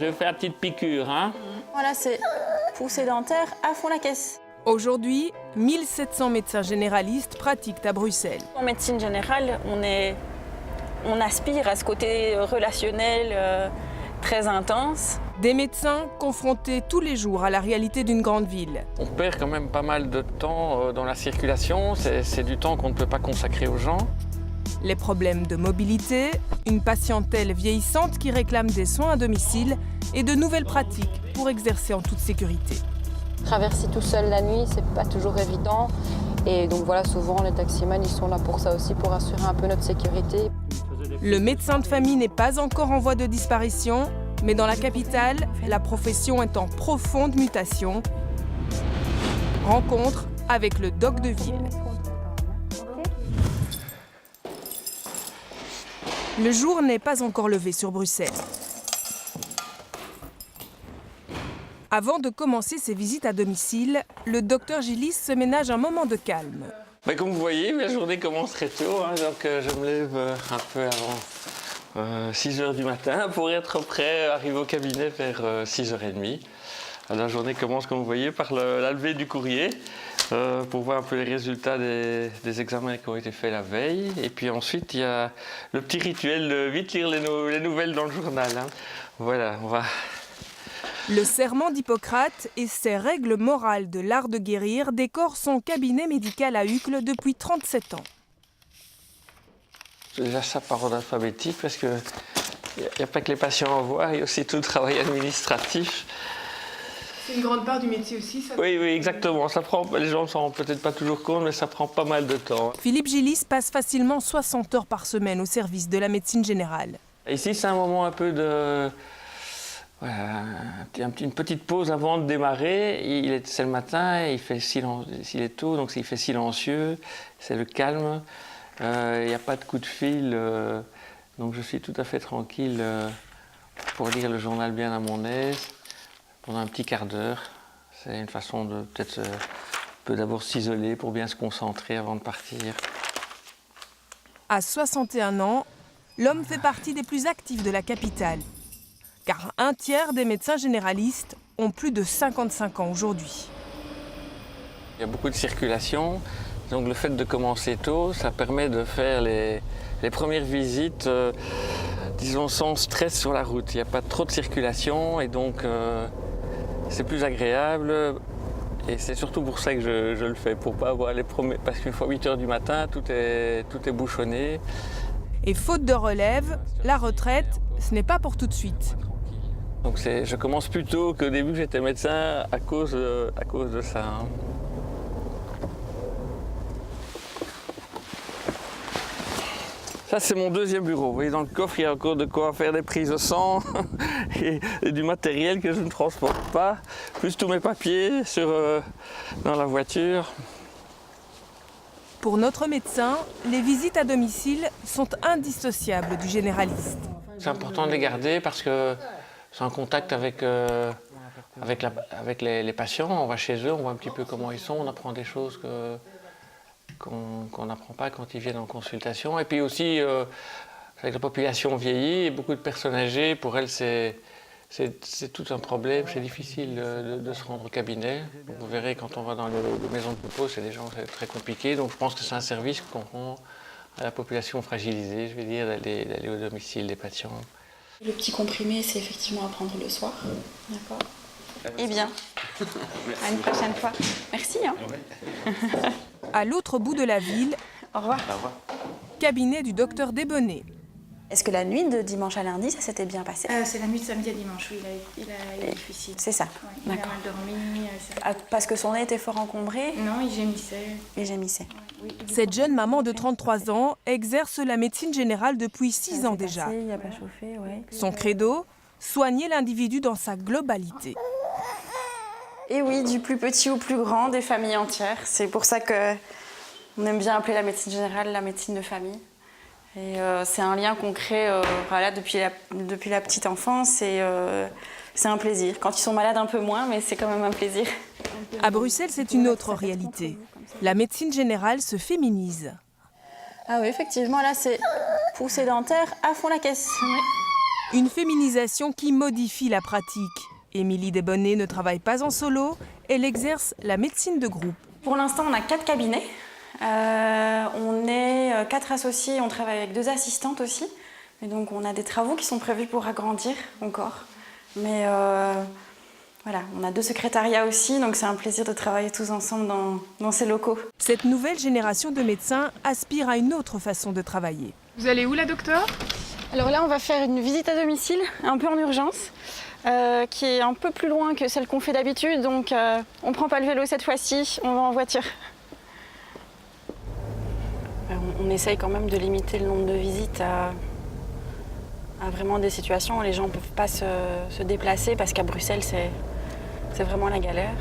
Je vais faire la petite piqûre, hein. Voilà, c'est poussée dentaire à fond la caisse. Aujourd'hui, 1700 médecins généralistes pratiquent à Bruxelles. En médecine générale, on aspire à ce côté relationnel très intense. Des médecins confrontés tous les jours à la réalité d'une grande ville. On perd quand même pas mal de temps dans la circulation, c'est du temps qu'on ne peut pas consacrer aux gens. Les problèmes de mobilité, une patientèle vieillissante qui réclame des soins à domicile et de nouvelles pratiques pour exercer en toute sécurité. Traverser tout seul la nuit, c'est pas toujours évident. Et donc voilà, souvent les taximans, ils sont là pour ça aussi, pour assurer un peu notre sécurité. Le médecin de famille n'est pas encore en voie de disparition, mais dans la capitale, la profession est en profonde mutation. Rencontre avec le doc de ville. Le jour n'est pas encore levé sur Bruxelles. Avant de commencer ses visites à domicile, le docteur Gillis se ménage un moment de calme. Comme vous voyez, ma journée commence très tôt, hein, donc je me lève un peu avant 6 h du matin pour être prêt à arriver au cabinet vers 6 h 30. La journée commence, comme vous voyez, par la levée du courrier pour voir un peu les résultats des examens qui ont été faits la veille. Et puis ensuite, il y a le petit rituel de vite lire les nouvelles dans le journal, hein. Voilà, on va... Le serment d'Hippocrate et ses règles morales de l'art de guérir décorent son cabinet médical à Uccle depuis 37 ans. Déjà ça par ordre alphabétique parce qu'il n'y a pas que les patients à voir, il y a aussi tout le travail administratif. C'est une grande part du métier aussi, ça? Oui, exactement. Les gens ne s'en rendent peut-être pas toujours compte, mais ça prend pas mal de temps. Philippe Gillis passe facilement 60 heures par semaine au service de la médecine générale. Ici, c'est un moment un peu de... Voilà, une petite pause avant de démarrer. C'est le matin, il est tôt, donc il fait silencieux, c'est le calme. Il n'y a pas de coup de fil, donc je suis tout à fait tranquille pour lire le journal bien à mon aise pendant un petit quart d'heure. C'est une façon de peut-être peut d'abord s'isoler pour bien se concentrer avant de partir. À 61 ans, l'homme fait partie des plus actifs de la capitale. Car un tiers des médecins généralistes ont plus de 55 ans aujourd'hui. Il y a beaucoup de circulation, donc le fait de commencer tôt, ça permet de faire les premières visites, disons, sans stress sur la route. Il n'y a pas trop de circulation et donc c'est plus agréable. Et c'est surtout pour ça que je le fais, pour pas avoir les premiers... Parce qu'une fois 8 h du matin, tout est bouchonné. Et faute de relève, la retraite, ce n'est pas pour tout de suite. Donc je commence plus tôt qu'au début que j'étais médecin à cause de ça, hein. Ça, c'est mon deuxième bureau. Vous voyez, dans le coffre, il y a encore de quoi faire des prises de sang et du matériel que je ne transporte pas, plus tous mes papiers dans la voiture. Pour notre médecin, les visites à domicile sont indissociables du généraliste. C'est important de les garder parce que c'est en contact avec les patients. On va chez eux, on voit un petit peu comment ils sont, on apprend des choses qu'on n'apprend pas quand ils viennent en consultation. Et puis aussi, avec la population vieillie et beaucoup de personnes âgées, pour elles, c'est tout un problème. C'est difficile de se rendre au cabinet. Vous verrez, quand on va dans les maisons de repos, c'est très compliqué. Donc je pense que c'est un service qu'on rend à la population fragilisée, je vais dire, d'aller au domicile des patients. Le petit comprimé, c'est effectivement à prendre le soir. D'accord. Eh bien, à une prochaine fois. Merci. Hein. À l'autre bout de la ville, Au revoir. cabinet du docteur Desbonnets. Est-ce que la nuit de dimanche à lundi, ça s'était bien passé? C'est la nuit de samedi à dimanche, oui, il a eu difficile. C'est ça, Ouais, il a d'accord. mal dormi. Parce que son nez était fort encombré? Non, il gémissait. Il gémissait. Cette jeune maman de 33 ans exerce la médecine générale depuis 6 ans déjà. Il n'a pas chauffé, ouais. Son credo, soigner l'individu dans sa globalité. Et oui, du plus petit au plus grand, des familles entières. C'est pour ça qu'on aime bien appeler la médecine générale la médecine de famille. Et c'est un lien qu'on crée voilà, depuis la petite enfance et c'est un plaisir. Quand ils sont malades, un peu moins, mais c'est quand même un plaisir. À Bruxelles, c'est une autre réalité. La médecine générale se féminise. Ah oui, effectivement, là, c'est poussée dentaire à fond la caisse. Une féminisation qui modifie la pratique. Émilie Desbonnets ne travaille pas en solo, elle exerce la médecine de groupe. Pour l'instant, on a 4 cabinets. On est 4 associés, on travaille avec 2 assistantes aussi. Et donc on a des travaux qui sont prévus pour agrandir encore. Mais voilà, on a 2 secrétariats aussi, donc c'est un plaisir de travailler tous ensemble dans ces locaux. Cette nouvelle génération de médecins aspire à une autre façon de travailler. Vous allez où, la docteure? Alors là, on va faire une visite à domicile, un peu en urgence, qui est un peu plus loin que celle qu'on fait d'habitude. Donc on ne prend pas le vélo cette fois-ci, on va en voiture. On essaye quand même de limiter le nombre de visites à vraiment des situations où les gens ne peuvent pas se déplacer parce qu'à Bruxelles, c'est vraiment la galère.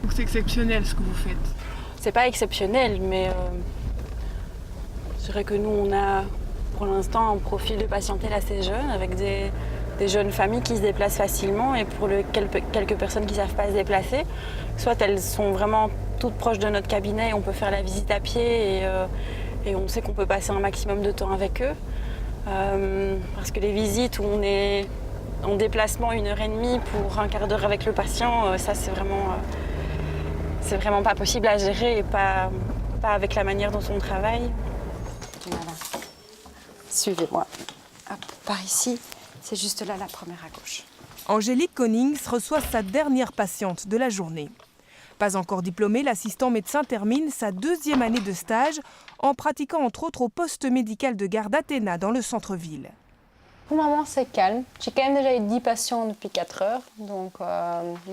Donc c'est exceptionnel ce que vous faites. C'est pas exceptionnel, mais je dirais que nous, on a pour l'instant un profil de patientèle assez jeune, avec des jeunes familles qui se déplacent facilement et pour quelques personnes qui ne savent pas se déplacer, soit elles sont vraiment toutes proches de notre cabinet et on peut faire la visite à pied et on sait qu'on peut passer un maximum de temps avec eux. Parce que les visites où on est en déplacement 1h30 pour un quart d'heure avec le patient, ça c'est vraiment pas possible à gérer et pas avec la manière dont on travaille. Voilà. Suivez-moi. Hop, par ici, c'est juste là la première à gauche. Angélique Konings reçoit sa dernière patiente de la journée. Pas encore diplômée, l'assistant médecin termine sa 2e année de stage en pratiquant entre autres au poste médical de garde Athéna dans le centre-ville. Pour le moment, c'est calme. J'ai quand même déjà eu 10 patients depuis 4 heures. Donc,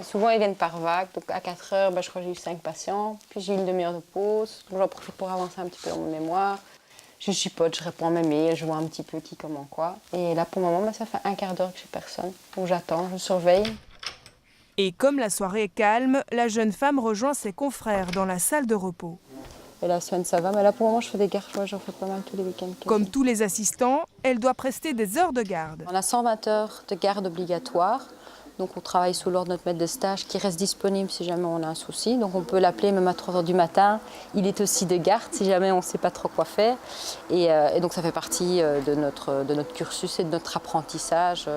souvent, ils viennent par vague. Donc, à 4 heures, je crois que j'ai eu 5 patients. Puis, j'ai eu une demi-heure de pause. J'en profite pour avancer un petit peu dans mon mémoire. Je chipote, je réponds à mes mails, je vois un petit peu qui, comment, quoi. Et là, pour le moment, ça fait un quart d'heure que j'ai personne. Donc, j'attends, je surveille. Et comme la soirée est calme, la jeune femme rejoint ses confrères dans la salle de repos. Et la semaine, ça va. Mais là, pour le moment, je fais des gardes. J'en fais pas mal tous les week-ends. Comme tous les assistants, elle doit prester des heures de garde. On a 120 heures de garde obligatoire. Donc, on travaille sous l'ordre de notre maître de stage qui reste disponible si jamais on a un souci. Donc, on peut l'appeler même à 3 heures du matin. Il est aussi de garde si jamais on ne sait pas trop quoi faire. Et donc, ça fait partie de notre cursus et de notre apprentissage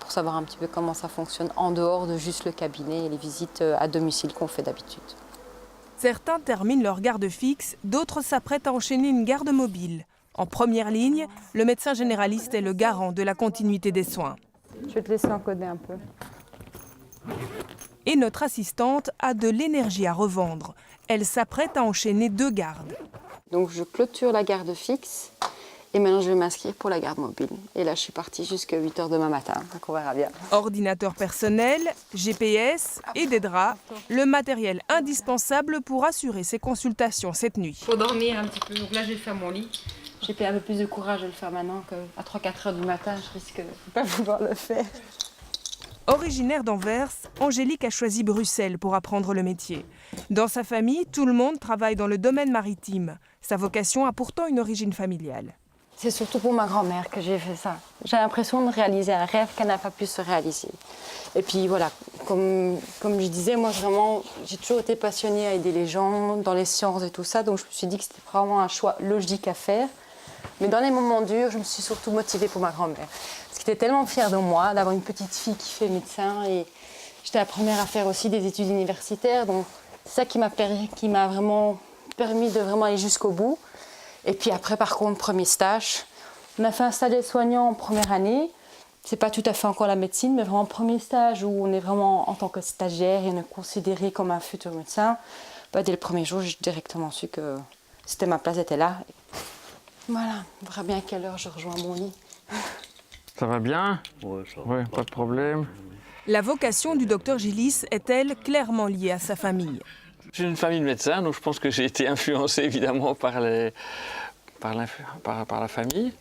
pour savoir un petit peu comment ça fonctionne en dehors de juste le cabinet et les visites à domicile qu'on fait d'habitude. Certains terminent leur garde fixe, d'autres s'apprêtent à enchaîner une garde mobile. En première ligne, le médecin généraliste est le garant de la continuité des soins. Je vais te laisser encoder un peu. Et notre assistante a de l'énergie à revendre. Elle s'apprête à enchaîner 2 gardes. Donc, je clôture la garde fixe et maintenant, je vais m'inscrire pour la garde mobile. Et là, je suis partie jusqu'à 8 h demain matin. Donc, on verra bien. Ordinateur personnel, GPS et des draps, le matériel indispensable pour assurer ses consultations cette nuit. Pour dormir un petit peu. Donc là, je vais faire mon lit. J'ai pris un peu plus de courage de le faire maintenant qu'à 3-4 heures du matin. Je risque de ne pas pouvoir le faire. Originaire d'Anvers, Angélique a choisi Bruxelles pour apprendre le métier. Dans sa famille, tout le monde travaille dans le domaine maritime. Sa vocation a pourtant une origine familiale. C'est surtout pour ma grand-mère que j'ai fait ça. J'ai l'impression de réaliser un rêve qu'elle n'a pas pu se réaliser. Et puis voilà, comme je disais, moi vraiment, j'ai toujours été passionnée à aider les gens dans les sciences et tout ça. Donc je me suis dit que c'était vraiment un choix logique à faire. Mais dans les moments durs, je me suis surtout motivée pour ma grand-mère. Parce qu'elle était tellement fière de moi d'avoir une petite fille qui fait médecin. Et j'étais la première à faire aussi des études universitaires. Donc c'est ça qui m'a vraiment permis de vraiment aller jusqu'au bout. Et puis après, par contre, premier stage. On a fait un stage d'aide-soignant en première année. C'est pas tout à fait encore la médecine, mais vraiment premier stage où on est vraiment en tant que stagiaire et on est considéré comme un futur médecin. Dès le premier jour, j'ai directement su que ma place était là. Voilà, on verra bien à quelle heure je rejoins mon lit. Ça va bien? Ouais, ça va. Oui, pas de problème. La vocation du docteur Gillis est-elle clairement liée à sa famille? J'ai une famille de médecins, donc je pense que j'ai été influencé évidemment par la famille.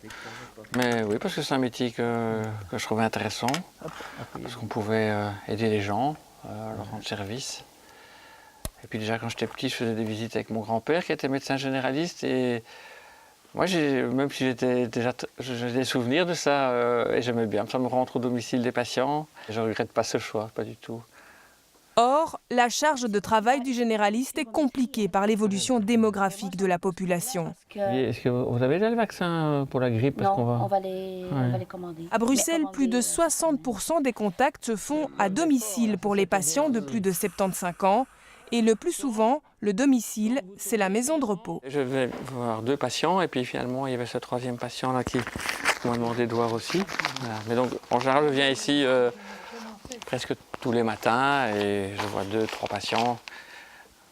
Mais oui, parce que c'est un métier que je trouvais intéressant, parce qu'on pouvait aider les gens, leur rendre service. Et puis déjà, quand j'étais petit, je faisais des visites avec mon grand-père qui était médecin généraliste. Et moi, même si j'ai des souvenirs de ça, et j'aimais bien. Ça me rendre au domicile des patients. Et je ne regrette pas ce choix, pas du tout. Or, la charge de travail du généraliste est compliquée par l'évolution démographique de la population. Est-ce que vous avez déjà le vaccin pour la grippe? Non, on va les commander. À Bruxelles, plus de 60% des contacts se font à domicile pour les patients de plus de 75 ans. Et le plus souvent, le domicile, c'est la maison de repos. Je vais voir 2 patients et puis finalement il y avait ce 3e patient là qui m'a demandé de voir aussi. Voilà. Mais donc en général je viens ici presque tous les matins et je vois 2-3 patients.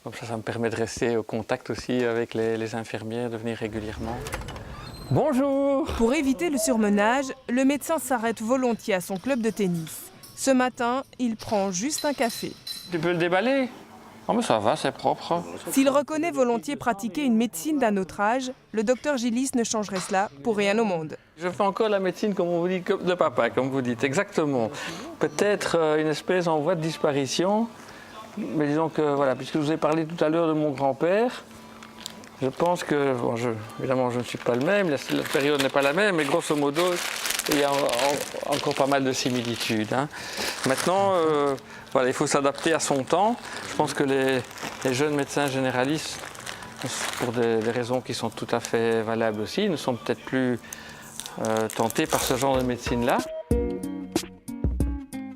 Comme ça me permet de rester au contact aussi avec les infirmières, de venir régulièrement. Bonjour! Pour éviter le surmenage, le médecin s'arrête volontiers à son club de tennis. Ce matin, il prend juste un café. Tu peux le déballer? Oh mais ça va, c'est propre. S'il reconnaît volontiers pratiquer une médecine d'un autre âge, le docteur Gillis ne changerait cela pour rien au monde. Je fais encore la médecine, comme on vous dit, de papa, comme vous dites, exactement. Peut-être une espèce en voie de disparition, mais disons que, voilà, puisque je vous ai parlé tout à l'heure de mon grand-père, je pense que, bon, évidemment, je ne suis pas le même, la période n'est pas la même, mais grosso modo, il y a encore pas mal de similitudes. Hein. Maintenant, voilà, il faut s'adapter à son temps. Je pense que les jeunes médecins généralistes, pour des raisons qui sont tout à fait valables aussi, ne sont peut-être plus tentés par ce genre de médecine-là.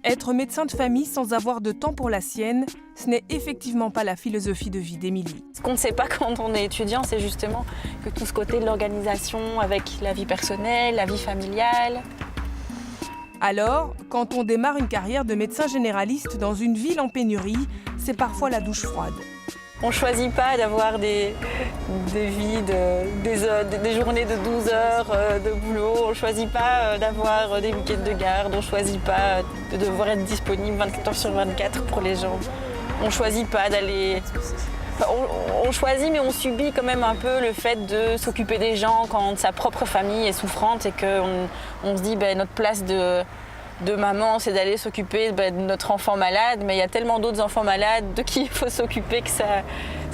Être médecin de famille sans avoir de temps pour la sienne, ce n'est effectivement pas la philosophie de vie d'Émilie. Ce qu'on ne sait pas quand on est étudiant, c'est justement que tout ce côté de l'organisation avec la vie personnelle, la vie familiale. Alors, quand on démarre une carrière de médecin généraliste dans une ville en pénurie, c'est parfois la douche froide. On ne choisit pas d'avoir des vies, des journées de 12 heures de boulot. On ne choisit pas d'avoir des week-ends de garde. On ne choisit pas de devoir être disponible 24 heures sur 24 pour les gens. On ne choisit pas d'aller... Enfin, on choisit, mais on subit quand même un peu le fait de s'occuper des gens quand sa propre famille est souffrante et qu'on se dit notre place de maman, c'est d'aller s'occuper de notre enfant malade, mais il y a tellement d'autres enfants malades de qui il faut s'occuper que ça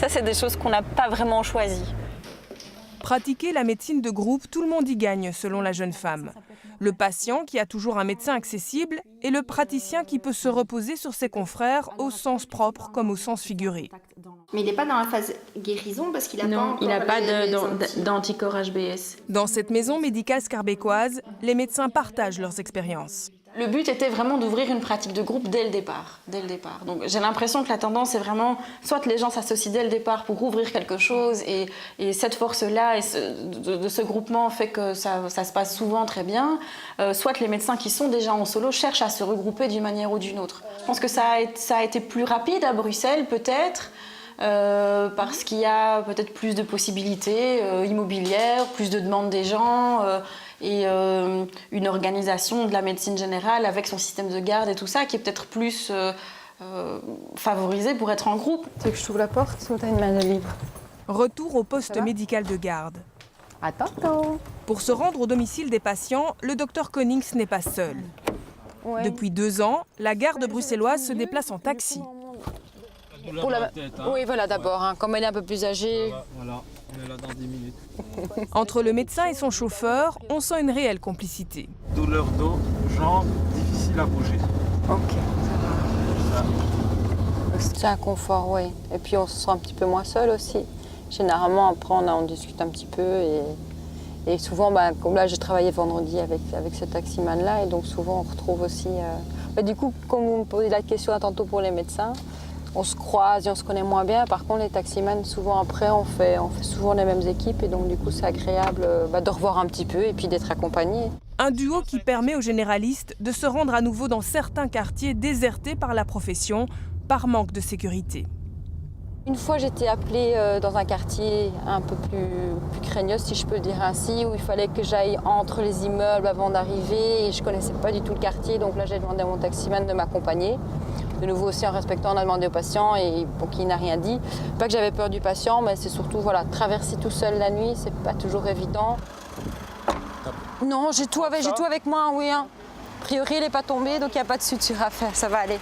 c'est des choses qu'on n'a pas vraiment choisies. Pratiquer la médecine de groupe, tout le monde y gagne, selon la jeune femme. Le patient qui a toujours un médecin accessible et le praticien qui peut se reposer sur ses confrères au sens propre comme au sens figuré. Mais il n'est pas dans la phase guérison parce qu'il n'a pas encore... il n'a pas d'anticorps HBS. Dans cette maison médicale scarbécoise, les médecins partagent leurs expériences. Le but était vraiment d'ouvrir une pratique de groupe dès le départ. Donc j'ai l'impression que la tendance est vraiment, soit les gens s'associent dès le départ pour ouvrir quelque chose et cette force-là de ce groupement fait que ça se passe souvent très bien, soit les médecins qui sont déjà en solo cherchent à se regrouper d'une manière ou d'une autre. Je pense que ça a été plus rapide à Bruxelles peut-être, parce qu'il y a peut-être plus de possibilités immobilières, plus de demandes des gens et une organisation de la médecine générale avec son système de garde et tout ça qui est peut-être plus favorisé pour être en groupe. Tu veux que je t'ouvre la porte ou t'as une main de libre? Retour au poste médical de garde. À tantôt. Pour se rendre au domicile des patients, le docteur Konings n'est pas seul. Ouais. Depuis 2 ans, la garde bruxelloise se déplace en taxi. Pour la tête, hein. Oui, voilà d'abord. Hein. Comme elle est un peu plus âgée. Voilà, on est là dans 10 minutes. Entre le médecin et son chauffeur, on sent une réelle complicité. Douleur dos, jambes, difficile à bouger. Ok. C'est un confort, oui. Et puis on se sent un petit peu moins seul aussi. Généralement, après, on discute un petit peu. Et souvent, comme là, j'ai travaillé vendredi avec ce taximan-là. Et donc souvent, on retrouve aussi... Du coup, comme vous me posez la question tantôt pour les médecins, on se croise et on se connaît moins bien. Par contre, les taximans, souvent après, on fait souvent les mêmes équipes. Et donc, du coup, c'est agréable de revoir un petit peu et puis d'être accompagné. Un duo qui permet aux généralistes de se rendre à nouveau dans certains quartiers désertés par la profession, par manque de sécurité. Une fois, j'étais appelée dans un quartier un peu plus craignos, si je peux le dire ainsi, où il fallait que j'aille entre les immeubles avant d'arriver. Et je ne connaissais pas du tout le quartier, donc là, j'ai demandé à mon taximan de m'accompagner. De nouveau aussi en respectant, on a demandé au patient et pour qu'il n'a rien dit. Pas que j'avais peur du patient, mais c'est surtout traverser tout seul la nuit, c'est pas toujours évident. Non, j'ai tout avec moi, oui. Hein. A priori, il n'est pas tombé, donc il n'y a pas de suture à faire, ça va aller.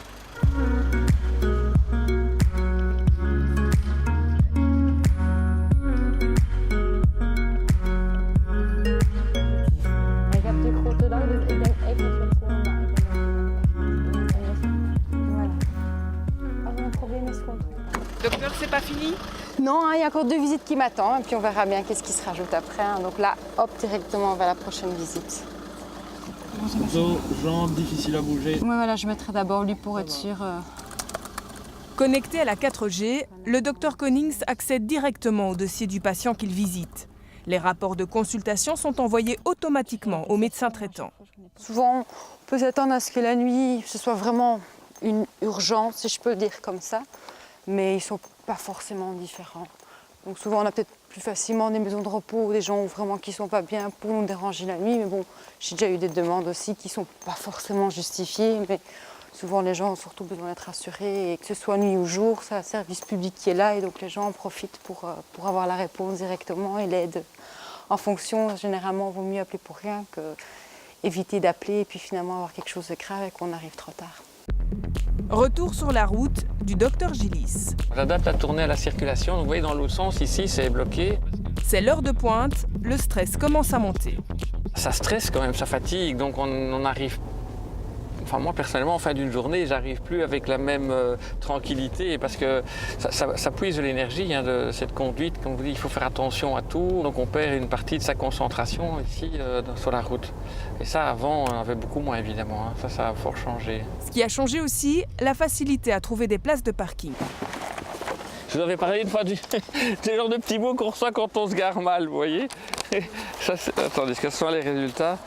c'est pas fini? Non, hein, il y a encore 2 visites qui m'attendent, et puis on verra bien qu'est-ce qui se rajoute après. Hein. Donc là, hop, directement vers la prochaine visite. Dos, jambes, difficile à bouger. Ouais, voilà, je mettrai d'abord lui pour être sûr. Connecté à la 4G, le docteur Konings accède directement au dossier du patient qu'il visite. Les rapports de consultation sont envoyés automatiquement au médecin traitant. Souvent, on peut s'attendre à ce que la nuit, ce soit vraiment une urgence, si je peux le dire comme ça. Mais ils ne sont pas forcément différents. Donc souvent, on a peut-être plus facilement des maisons de repos, des gens vraiment qui ne sont pas bien pour nous déranger la nuit. Mais bon, j'ai déjà eu des demandes aussi qui ne sont pas forcément justifiées. Mais souvent, les gens ont surtout besoin d'être rassurés. Et que ce soit nuit ou jour, c'est un service public qui est là. Et donc, les gens en profitent pour avoir la réponse directement et l'aide. En fonction, généralement, il vaut mieux appeler pour rien que éviter d'appeler et puis finalement avoir quelque chose de grave et qu'on arrive trop tard. Retour sur la route du docteur Gillis. J'adapte la tournée à la circulation. Donc, vous voyez, dans l'autre sens, ici, c'est bloqué. C'est l'heure de pointe, le stress commence à monter. Ça stresse quand même, ça fatigue. Donc, on arrive. Enfin, moi, personnellement, en fin d'une journée, j'arrive plus avec la même tranquillité parce que ça puise de l'énergie hein, de cette conduite. Comme vous dites, il faut faire attention à tout. Donc, on perd une partie de sa concentration ici sur la route. Et ça, avant, on avait beaucoup moins, évidemment. Hein. Ça a fort changé. Ce qui a changé aussi, la facilité à trouver des places de parking. Je vous avais parlé une fois du genre de petits mots qu'on reçoit quand on se gare mal, vous voyez. Ça, attendez, quels sont les résultats?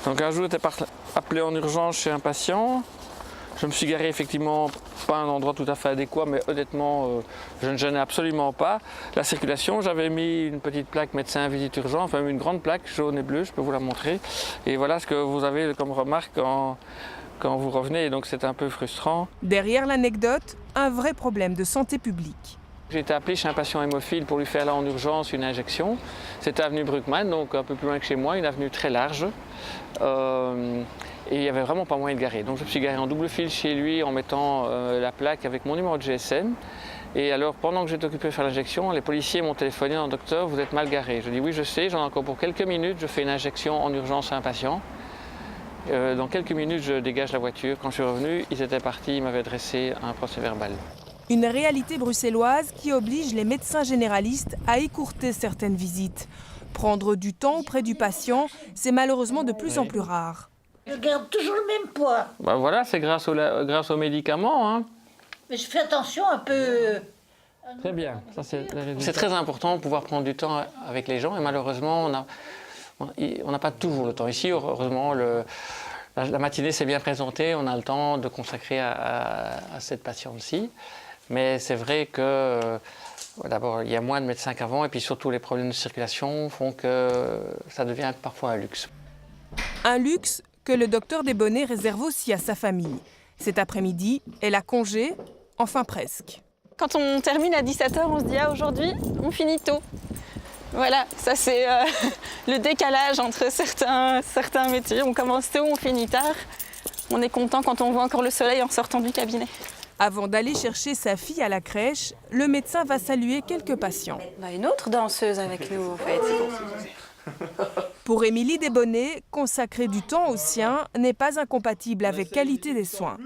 Donc un jour, j'étais appelé en urgence chez un patient. Je me suis garé effectivement pas à un endroit tout à fait adéquat, mais honnêtement, je ne gênais absolument pas. La circulation, j'avais mis une petite plaque médecin visite urgent, enfin une grande plaque jaune et bleue, je peux vous la montrer. Et voilà ce que vous avez comme remarque quand vous revenez, et donc c'est un peu frustrant. Derrière l'anecdote, un vrai problème de santé publique. J'ai été appelé chez un patient hémophile pour lui faire là en urgence une injection. C'était avenue Bruckmann, donc un peu plus loin que chez moi, une avenue très large. Et il n'y avait vraiment pas moyen de garer. Donc je me suis garé en double fil chez lui en mettant la plaque avec mon numéro de GSM. Et alors pendant que j'étais occupé de faire l'injection, les policiers m'ont téléphoné en docteur, vous êtes mal garé. Je dis oui je sais, j'en ai encore pour quelques minutes, je fais une injection en urgence à un patient. Dans quelques minutes je dégage la voiture. Quand je suis revenu, ils étaient partis, ils m'avaient dressé un procès-verbal. Une réalité bruxelloise qui oblige les médecins généralistes à écourter certaines visites. Prendre du temps auprès du patient, c'est malheureusement de plus en plus rare. Je garde toujours le même poids. Ben voilà, c'est grâce aux médicaments. Hein. Mais je fais attention un peu. Très bien, c'est très important de pouvoir prendre du temps avec les gens et malheureusement on n'a pas toujours le temps. Ici, heureusement, la matinée s'est bien présentée, on a le temps de consacrer à cette patiente-ci. Mais c'est vrai que d'abord, il y a moins de médecins qu'avant et puis surtout les problèmes de circulation font que ça devient parfois un luxe. Un luxe que le docteur Desbonnets réserve aussi à sa famille. Cet après-midi, elle a congé, enfin presque. Quand on termine à 17h, on se dit « Ah, aujourd'hui, on finit tôt ». Voilà, ça c'est le décalage entre certains métiers. On commence tôt, on finit tard. On est content quand on voit encore le soleil en sortant du cabinet. Avant d'aller chercher sa fille à la crèche, le médecin va saluer quelques patients. On a une autre danseuse avec nous en fait. Pour Émilie Desbonnets, consacrer du temps aux siens n'est pas incompatible avec qualité des soins.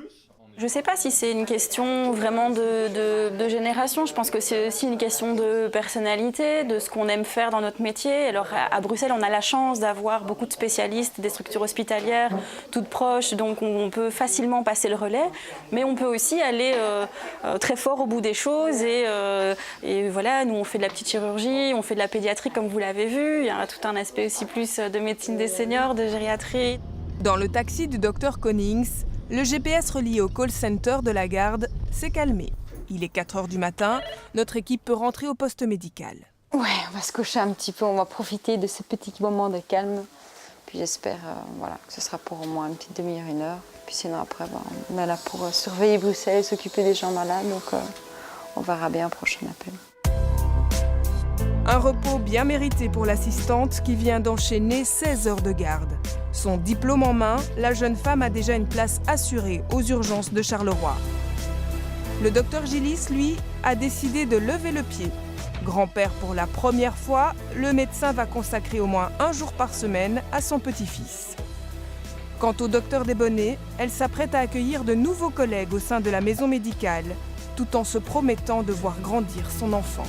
Je ne sais pas si c'est une question vraiment de génération. Je pense que c'est aussi une question de personnalité, de ce qu'on aime faire dans notre métier. Alors à Bruxelles, on a la chance d'avoir beaucoup de spécialistes, des structures hospitalières toutes proches, donc on peut facilement passer le relais. Mais on peut aussi aller très fort au bout des choses. Et voilà, nous on fait de la petite chirurgie, on fait de la pédiatrie comme vous l'avez vu. Il y a tout un aspect aussi plus de médecine des seniors, de gériatrie. Dans le taxi du docteur Konings, le GPS relié au call center de la garde s'est calmé. Il est 4h du matin, notre équipe peut rentrer au poste médical. Ouais, on va se coucher un petit peu, on va profiter de ce petit moment de calme. Puis j'espère que ce sera pour au moins une petite demi-heure, une heure. Puis sinon après, on est là pour surveiller Bruxelles, s'occuper des gens malades. Donc on verra bien au prochain appel. Un repos bien mérité pour l'assistante qui vient d'enchaîner 16 heures de garde. Son diplôme en main, la jeune femme a déjà une place assurée aux urgences de Charleroi. Le docteur Gillis, lui, a décidé de lever le pied. Grand-père pour la première fois, le médecin va consacrer au moins un jour par semaine à son petit-fils. Quant au docteur Desbonnets, elle s'apprête à accueillir de nouveaux collègues au sein de la maison médicale. tout en se promettant de voir grandir son enfant.